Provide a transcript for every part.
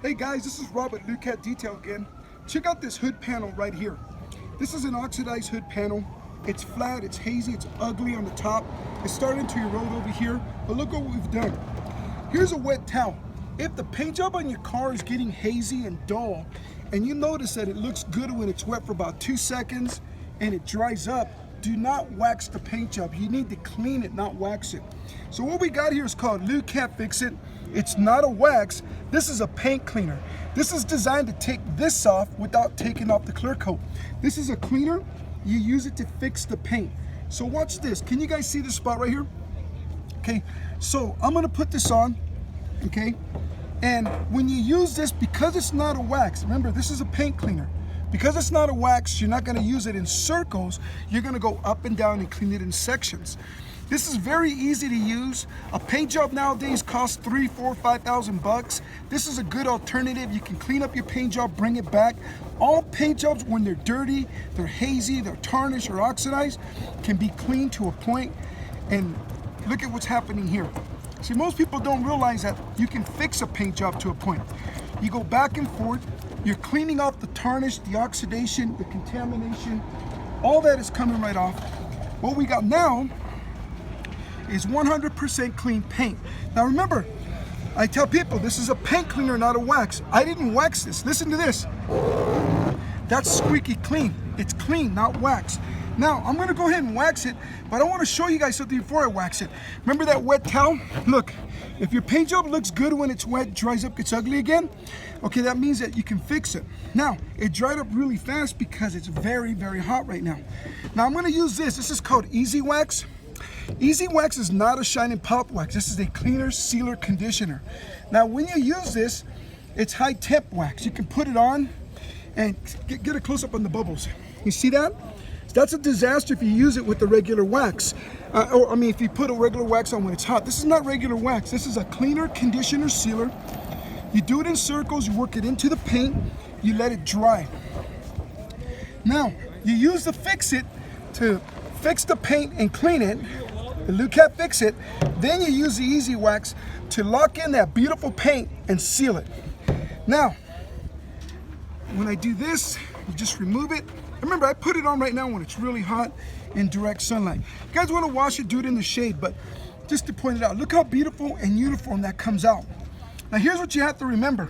Hey guys, this is Rob at Lukat Detail again. Check out this hood panel right here. This is an oxidized hood panel. It's flat, it's hazy, it's ugly on the top. It's starting to erode over here, but look what we've done. Here's a wet towel. If the paint job on your car is getting hazy and dull, and you notice that it looks good when it's wet for about 2 seconds and it dries up, do not wax the paint job. You need to clean it, not wax it. So what we got here is called Lukat Fix It. It's not a wax, this is a paint cleaner. This is designed to take this off without taking off the clear coat. This is a cleaner, you use it to fix the paint. So watch this, can you guys see this spot right here? Okay, so I'm gonna put this on, okay? And when you use this, because it's not a wax, remember this is a paint cleaner. Because it's not a wax, you're not gonna use it in circles, you're gonna go up and down and clean it in sections. This is very easy to use. A paint job nowadays costs $3,000, $4,000, $5,000. This is a good alternative. You can clean up your paint job, bring it back. All paint jobs, when they're dirty, they're hazy, they're tarnished or oxidized, can be cleaned to a point. And look at what's happening here. See, most people don't realize that you can fix a paint job to a point. You go back and forth, you're cleaning off the tarnish, the oxidation, the contamination, all that is coming right off. What we got now is 100% clean paint. Now remember, I tell people this is a paint cleaner, not a wax. I didn't wax this. Listen to this. That's squeaky clean. It's clean, not wax. Now I'm gonna go ahead and wax it, but I want to show you guys something before I wax it. Remember that wet towel? Look, if your paint job looks good when it's wet, dries up, gets ugly again, okay, that means that you can fix it. Now, it dried up really fast because it's very, very hot right now. Now I'm gonna use this. This is called EZ Wax. EZ Wax is not a shine and pop wax. This is a cleaner, sealer, conditioner. Now when you use this, it's high temp wax. You can put it on and get a close up on the bubbles. You see that? That's a disaster if you use it with the regular wax. If you put a regular wax on when it's hot. This is not regular wax. This is a cleaner, conditioner, sealer. You do it in circles, you work it into the paint, you let it dry. Now, you use the Fix It to fix the paint and clean it, the Lukat Fix It. Then you use the EZ Wax to lock in that beautiful paint and seal it. Now, when I do this, you just remove it. Remember, I put it on right now when it's really hot in direct sunlight. You guys want to wash it, do it in the shade, but just to point it out, look how beautiful and uniform that comes out. Now here's what you have to remember.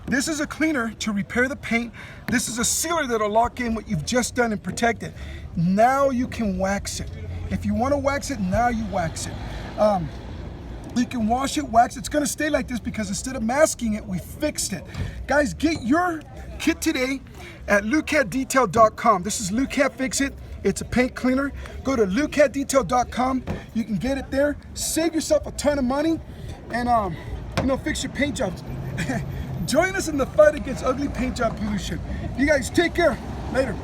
This is a cleaner to repair the paint. This is a sealer that'll lock in what you've just done and protect it. Now you can wax it. If you want to wax it, now you wax it. You can wash it, wax it. It's going to stay like this because instead of masking it, we fixed it. Guys, get your kit today at lukatdetail.com. This is Lukat Fix It. It's a paint cleaner. Go to lukatdetail.com. You can get it there. Save yourself a ton of money and fix your paint jobs. Join us in the fight against ugly paint job pollution. You guys take care. Later.